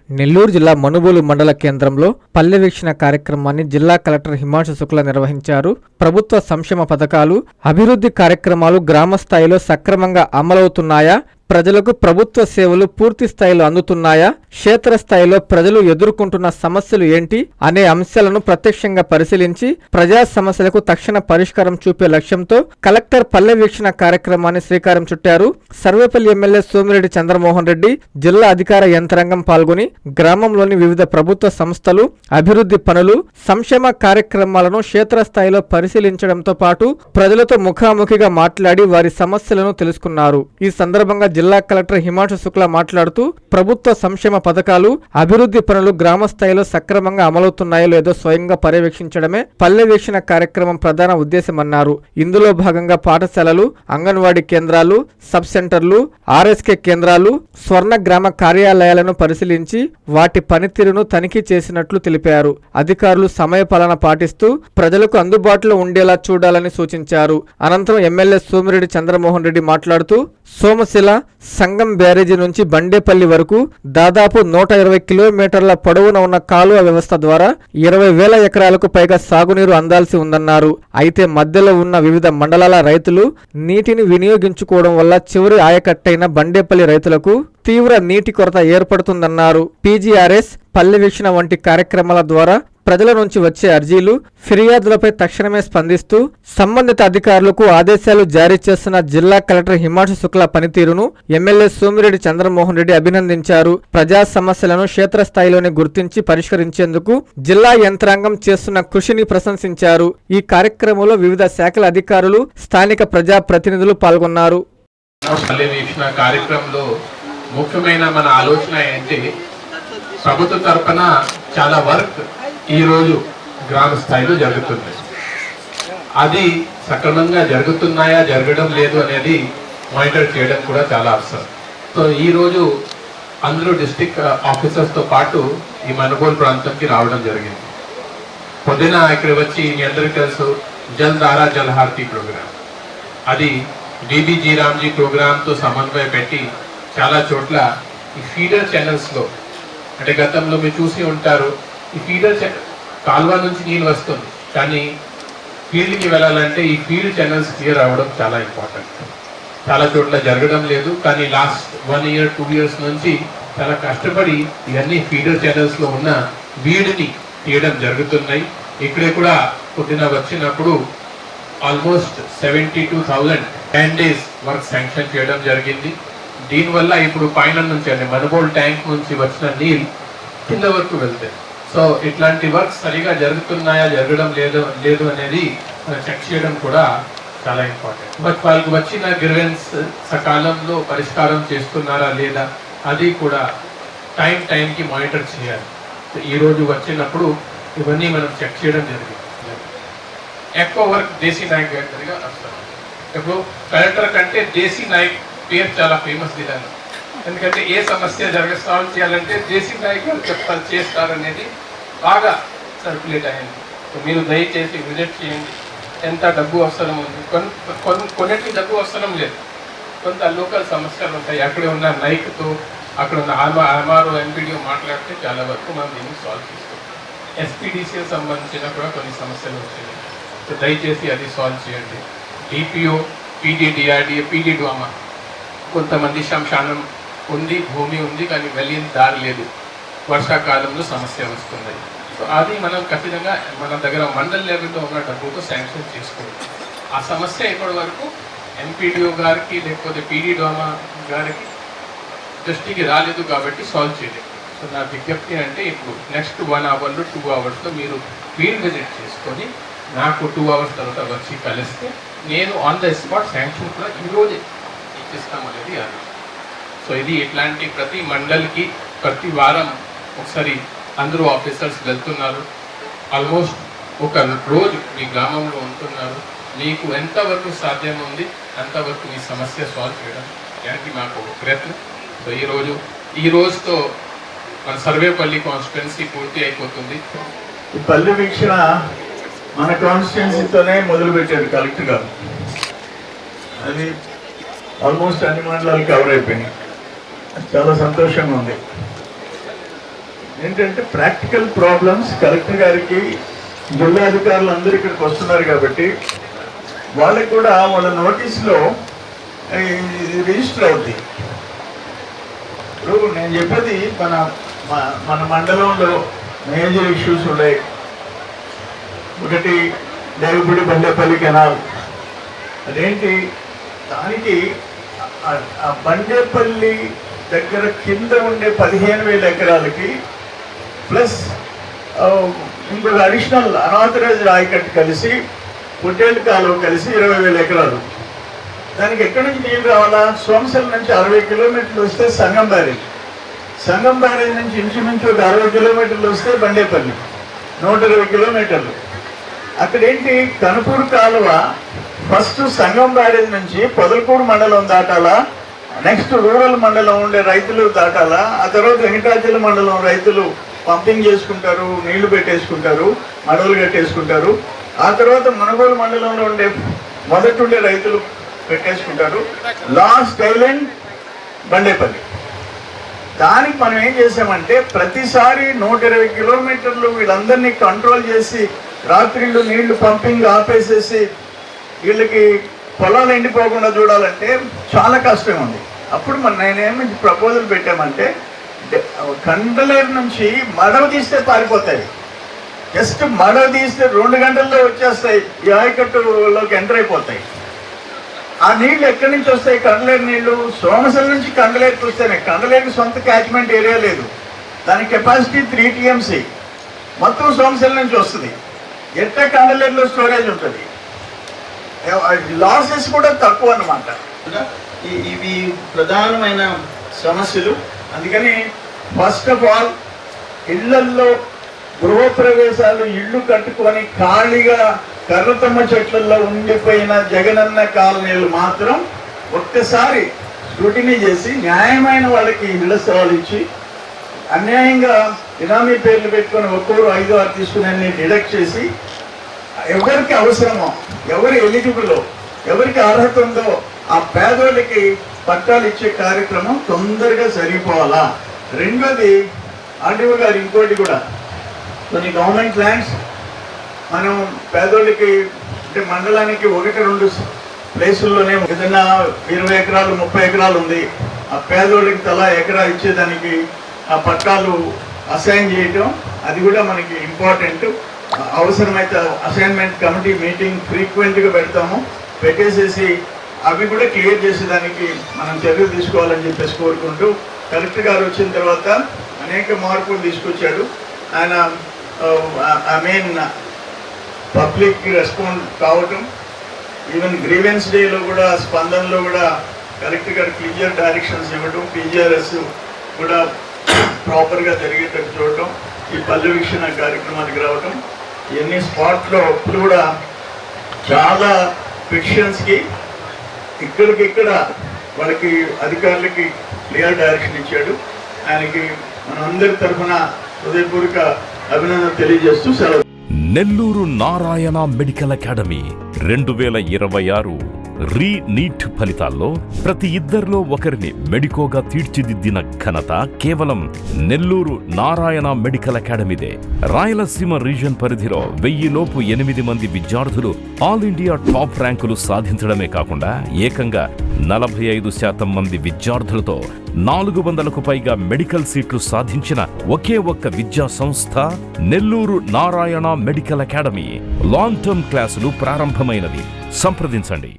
నెల్లూరు జిల్లా మనుబోలు మండల కేంద్రంలో పల్లె వీక్షణ కార్యక్రమాన్ని జిల్లా కలెక్టర్ హిమాంశు శుక్లా నిర్వహించారు. ప్రభుత్వ సంక్షేమ పథకాలు, అభివృద్ధి కార్యక్రమాలు గ్రామ స్థాయిలో సక్రమంగా అమలవుతున్నాయా, ప్రజలకు ప్రభుత్వ సేవలు పూర్తి స్థాయిలో అందుతున్నాయా, క్షేత్రస్థాయిలో ప్రజలు ఎదుర్కొంటున్న సమస్యలు ఏంటి అనే అంశాలను ప్రత్యక్షంగా పరిశీలించి ప్రజా సమస్యలకు తక్షణ పరిష్కారం చూపే లక్ష్యంతో కలెక్టర్ పల్లె వీక్షణ కార్యక్రమాన్ని శ్రీకారం చుట్టారు. సర్వేపల్లి ఎమ్మెల్యే సోమిరెడ్డి చంద్రమోహన్ రెడ్డి, జిల్లా అధికార యంత్రాంగం పాల్గొని గ్రామంలోని వివిధ ప్రభుత్వ సంస్థలు, అభివృద్ధి పనులు, సంక్షేమ కార్యక్రమాలను క్షేత్రస్థాయిలో పరిశీలించడంతో పాటు ప్రజలతో ముఖాముఖిగా మాట్లాడి వారి సమస్యలను తెలుసుకున్నారు. ఈ సందర్భంగా జిల్లా కలెక్టర్ హిమాంశు శుక్లా మాట్లాడుతూ ప్రభుత్వ సంక్షేమ పథకాలు, అభివృద్ధి పనులు గ్రామ స్థాయిలో సక్రమంగా అమలవుతున్నాయో లేదో స్వయంగా పర్యవేక్షించడమే పల్లె వీక్షణ కార్యక్రమం ప్రధాన ఉద్దేశమన్నారు. ఇందులో భాగంగా పాఠశాలలు, అంగన్వాడీ కేంద్రాలు, సబ్ సెంటర్లు, ఆర్ఎస్కే కేంద్రాలు, స్వర్ణ గ్రామ కార్యాలయాలను పరిశీలించి వాటి పనితీరును తనిఖీ చేసినట్లు తెలిపారు. అధికారులు సమయపాలన పాటిస్తూ ప్రజలకు అందుబాటులో ఉండేలా చూడాలని సూచించారు. అనంతరం ఎమ్మెల్యే సోమిరెడ్డి చంద్రమోహన్ రెడ్డి మాట్లాడుతూ సోమశిల, సంగం బ్యారేజీ నుంచి బండేపల్లి వరకు దాదాపు 120 కిలోమీటర్ల పొడవున ఉన్న కాలువ వ్యవస్థ ద్వారా 20,000 ఎకరాలకు పైగా సాగునీరు అందాల్సి ఉందన్నారు. అయితే మధ్యలో ఉన్న వివిధ మండలాల రైతులు నీటిని వినియోగించుకోవడం వల్ల చివరి ఆయకట్టైన బండేపల్లి రైతులకు తీవ్ర నీటి కొరత ఏర్పడుతుందన్నారు. పీజీఆర్ఎస్, పల్లె వీక్షణ వంటి కార్యక్రమాల ద్వారా ప్రజల నుంచి వచ్చే అర్జీలు, ఫిర్యాదులపై తక్షణమే స్పందిస్తూ సంబంధిత అధికారులకు ఆదేశాలు జారీ చేస్తున్న జిల్లా కలెక్టర్ హిమాంశు శుక్లా పనితీరును ఎమ్మెల్యే సోమిరెడ్డి చంద్రమోహన్ రెడ్డి అభినందించారు. ప్రజా సమస్యలను క్షేత్రస్థాయిలోనే గుర్తించి పరిష్కరించేందుకు జిల్లా యంత్రాంగం చేస్తున్న కృషిని ప్రశంసించారు. ఈ కార్యక్రమంలో వివిధ శాఖల అధికారులు, స్థానిక ప్రజా ప్రతినిధులు పాల్గొన్నారు. ముఖ్యమైన మన ఆలోచన ఏంటి, ప్రభుత్వ తరఫున చాలా వర్క్ ఈ రోజు గ్రామ స్థాయిలో జరుగుతుంది. అది సక్రమంగా జరుగుతున్నాయా, జరగడం లేదు అనేది మానిటర్ చేయడం కూడా చాలా అవసరం. సో ఈ రోజు అందరూ డిస్ట్రిక్ట్ ఆఫీసర్స్తో పాటు ఈ మనుగోలు ప్రాంతంకి రావడం జరిగింది. పొద్దున ఇక్కడ వచ్చి మీ అందరికీ తెలుసు జల్ధారా జలహారతి ప్రోగ్రామ్, అది డీబీజీ రామ్జీ ప్రోగ్రామ్తో సమన్వయం పెట్టి చాలా చోట్ల ఈ ఫీడర్ ఛానల్స్లో, అంటే గతంలో మీరు చూసి ఉంటారు, ఈ ఫీడర్ కాల్వ నుంచి నీళ్ళు వస్తుంది, కానీ ఫీల్డ్కి వెళ్ళాలంటే ఈ ఫీల్డ్ ఛానల్స్ క్లియర్ అవ్వడం చాలా ఇంపార్టెంట్. చాలా చోట్ల జరగడం లేదు, కానీ లాస్ట్ 1 year 2 years నుంచి చాలా కష్టపడి ఇవన్నీ ఫీడర్ ఛానల్స్లో ఉన్న వీడిని తీయడం జరుగుతున్నాయి. ఇక్కడే కూడా పొద్దున వచ్చినప్పుడు ఆల్మోస్ట్ 72,000 10 days వర్క్ శాంక్షన్ చేయడం జరిగింది. దీనివల్ల ఇప్పుడు పైన నుంచి అంటే మనుబోల్ ట్యాంక్ నుంచి వచ్చిన నీళ్ళు కింద వరకు వెళ్తాయి. సో ఇట్లాంటి వర్క్ సరిగా జరుగుతున్నాయా, జరగడం లేదు అనేది చెక్ చేయడం కూడా చాలా ఇంపార్టెంట్. బట్ వాళ్ళకి వచ్చిన గ్రీవెన్స్ సకాలంలో పరిష్కారం చేస్తున్నారా లేదా అది కూడా టైంకి మానిటర్ చేయాలి. ఈరోజు వచ్చినప్పుడు ఇవన్నీ మనం చెక్ చేయడం జరిగింది. ఎక్కువ వర్క్ దేశీ నాయక్ గారిగా వస్తాం. ఇప్పుడు కలెక్టర్ కంటే దేశీ నాయక్ పేరు చాలా ఫేమస్ జిల్లాలో, ఎందుకంటే ఏ సమస్య సాల్వ్ చేయాలంటే దేశీ నాయకులు చెప్తారు, చేస్తారనేది బాగా సర్క్యులేట్ అయింది. మీరు దయచేసి విజిట్ చేయండి. ఎంత డబ్బు అవసరం ఉంది, కొన్నిటికి డబ్బు అవసరం లేదు, కొంత లోకల్ సమస్యలు ఉంటాయి. అక్కడే ఉన్న నాయకుతో, అక్కడ ఉన్న ఆర్ఆర్ఓ, ఎంపీడీఓ మాట్లాడితే చాలా వరకు మనం దీన్ని సాల్వ్ చేస్తాం. ఎస్పీడీసీకి సంబంధించిన కూడా కొన్ని సమస్యలు వచ్చాయి, దయచేసి అది సాల్వ్ చేయండి. డిపిఓ, పీడీడీఆర్డీఏ, పీడీడోమా, కొంతమంది శ్మశానం ఉంది, భూమి ఉంది, కానీ వెళ్ళిన దారి లేదు, వర్షాకాలంలో సమస్య వస్తుంది. సో అది మనం ఖచ్చితంగా మన దగ్గర మండల్ లెవెల్లో ఉన్న డబ్బుతో శాంక్షన్ చేసుకోవాలి. ఆ సమస్య ఇప్పటి వరకు ఎంపీడీఓ గారికి లేకపోతే పీడీడోమా గారికి దృష్టికి రాలేదు కాబట్టి సాల్వ్ చేయలేదు. సో నా విజ్ఞప్తి అంటే ఇప్పుడు నెక్స్ట్ 1 hour 2 hours మీరు ఫీల్డ్ విజిట్ చేసుకొని నాకు 2 hours తర్వాత వచ్చి కలిస్తే నేను ఆన్ ద స్పాట్ శాంక్షన్ కూడా ఈరోజే ఇస్తామనేది అది. సో ఇది ఇట్లాంటి ప్రతి మండల్కి ప్రతి వారం ఒకసారి అందరూ ఆఫీసర్స్ వెళ్తున్నారు. ఆల్మోస్ట్ ఒక రోజు మీ గ్రామంలో ఉంటున్నారు. మీకు ఎంతవరకు సాధ్యం ఉంది అంతవరకు మీ సమస్య సాల్వ్ చేయడానికి మాకు ప్రయత్నం. సో ఈ రోజుతో మన సర్వేపల్లి కాన్స్టిట్యున్సీ పూర్తి అయిపోతుంది. పల్లె వీక్షణ మన కాన్స్టిట్యున్సీతోనే మొదలుపెట్టారు కలెక్టర్ గారు. అది ఆల్మోస్ట్ అన్ని మండలాలు కవర్ అయిపోయినాయి. చాలా సంతోషంగా ఉంది. ఏంటంటే ప్రాక్టికల్ ప్రాబ్లమ్స్ కలెక్టర్ గారికి, జిల్లా అధికారులు అందరూ ఇక్కడికి వస్తున్నారు కాబట్టి వాళ్ళకి కూడా వాళ్ళ నోటీసులో రిజిస్టర్ అవుతుంది. ఇప్పుడు నేను చెప్పేది మన మండలంలో మేజర్ ఇష్యూస్ ఉన్నాయి. ఒకటి దేవపుడి బండేపల్లి కెనాల్. అదేంటి, దానికి ఆ బండేపల్లి దగ్గర కింద ఉండే 15,000 ఎకరాలకి ప్లస్ ఇంకొక అడిషనల్ అనాథరైజ్డ్ ఆయకట్టు కలిసి పొట్టేలు కాలువ కలిసి 20,000 ఎకరాలు. దానికి ఎక్కడి నుంచి నీళ్ళు రావాలా? సోమశల నుంచి 60 కిలోమీటర్లు వస్తే సంగం బ్యారేజ్, సంగం బ్యారేజ్ నుంచి ఇంచుమించు ఒక 60 కిలోమీటర్లు వస్తే బండేపల్లి 120 కిలోమీటర్లు. అక్కడేంటి, కనుపూరు కాలువ ఫస్ట్ సంగం బ్యారేజ్ నుంచి పొదలకూరు మండలం దాటాలా, నెక్స్ట్ రూరల్ మండలం ఉండే రైతులు దాటాలా, ఆ తర్వాత వెంకటాచల మండలం రైతులు పంపింగ్ చేసుకుంటారు, నీళ్లు పెట్టేసుకుంటారు, మడవలు కట్టేసుకుంటారు. ఆ తర్వాత మునగోలు మండలంలో ఉండే మొదటి ఉండే రైతులు పెట్టేసుకుంటారు. Last island Bandepalli. దానికి మనం ఏం చేసామంటే ప్రతిసారి 120 కిలోమీటర్లు వీళ్ళందరినీ కంట్రోల్ చేసి రాత్రిళ్ళు నీళ్లు పంపింగ్ ఆపేసేసి వీళ్ళకి పొలాలు ఎండిపోకుండా చూడాలంటే చాలా కష్టం ఉంది. అప్పుడు నేనేమి ప్రపోజల్ పెట్టామంటే కండలేరు నుంచి మడవ తీస్తే పారిపోతాయి. జస్ట్ మడవ తీస్తే 2 గంటల్లో వచ్చేస్తాయి, ఈ ఆయకట్టులోకి ఎంటర్ అయిపోతాయి. ఆ నీళ్లు ఎక్కడి నుంచి వస్తాయి? కండలేరు నీళ్లు సోమశల నుంచి కండలేరుకి వస్తేనే. కండలేరుకి సొంత క్యాచ్మెంట్ ఏరియా లేదు, దాని కెపాసిటీ 3 TMC మొత్తం సోమశల నుంచి వస్తుంది. ఎట్ట కండలేరులో స్టోరేజ్ ఉంటుంది, లాసెస్ కూడా తక్కువ అన్నమాట. ఇవి ప్రధానమైన సమస్యలు. అందుకని ఫస్ట్ ఆఫ్ ఆల్ ఇళ్లల్లో గృహప్రవేశాలు ఇళ్ళు కట్టుకొని ఖాళీగా కర్రతమ్మ చెట్లలో ఉండిపోయిన జగనన్న కాలనీలు మాత్రం ఒక్కసారి స్క్రూటినీ చేసి న్యాయమైన వాళ్ళకి ఇళ్ల స్థలాలు ఇచ్చి, అన్యాయంగా బినామీ పేర్లు పెట్టుకొని ఒక్కొక్కరు 5-6 తీసుకుని డిడక్ట్ చేసి ఎవరికి అవసరమో, ఎవరు ఎలిజిబుల్లో, ఎవరికి అర్హత ఉందో ఆ పేదోళ్ళకి పట్టాలు ఇచ్చే కార్యక్రమం తొందరగా సరిపోవాలా. రెండోది ఆర్డీఓ గారు ఇంకోటి కూడా, కొన్ని గవర్నమెంట్ ల్యాండ్స్ మనం పేదోళ్ళకి అంటే మండలానికి 1-2 ప్లేసుల్లోనే ఏదైనా 20 ఎకరాలు 30 ఎకరాలు ఉంది, ఆ పేదోళ్ళకి తలా ఎకరా ఇచ్చేదానికి ఆ పట్టాలు అసైన్ చేయటం, అది కూడా మనకి ఇంపార్టెంట్. అవసరమైతే అసైన్మెంట్ కమిటీ మీటింగ్ ఫ్రీక్వెంట్గా పెడతాము, పెట్టేసేసి అవి కూడా క్లియర్ చేసేదానికి మనం చర్యలు తీసుకోవాలని చెప్పేసి కోరుకుంటూ, కలెక్టర్ గారు వచ్చిన తర్వాత అనేక మార్పులు తీసుకొచ్చాడు ఆయన. పబ్లిక్ రెస్పాండ్ కావటం, ఈవెన్ గ్రీవెన్స్ డేలో కూడా స్పందనలో కూడా కలెక్టర్ గారు క్లియర్ డైరెక్షన్స్ ఇవ్వడం, PGRS కూడా ప్రాపర్గా జరిగేటట్టు చూడటం, ఈ పల్లె వీక్షణ కార్యక్రమానికి రావటం, ఇవన్నీ స్పాట్లో ఇప్పుడు కూడా చాలా పిటిషన్స్కి ఇక్కడికిక్కడ వాళ్ళకి అధికారులకి క్లియర్ డైరెక్షన్ ఇచ్చాడు. ఆయనకి మన అందరి తరఫున హృదయపూర్వక అభినందనలు తెలియజేస్తూ సెలవు. నెల్లూరు నారాయణ మెడికల్ అకాడమీ 2026 రీ-నీట్ ఫలితాల్లో ప్రతి ఇద్దరిలో ఒకరిని మెడికోగా తీర్చిదిద్దిన ఘనత కేవలం నెల్లూరు నారాయణ మెడికల్ అకాడమీదే. రాయలసీమ రీజన్ పరిధిలో 1000 లోపు 8 మంది విద్యార్థులు ఆల్ ఇండియా టాప్ ర్యాంకులు సాధించడమే కాకుండా ఏకంగా 45% మంది విద్యార్థులతో 400కు పైగా మెడికల్ సీట్లు సాధించిన ఒకే ఒక్క విద్యా సంస్థ Nellore Narayana medical academy. Long term క్లాసులు ప్రారంభమైనవి. సంప్రదించండి.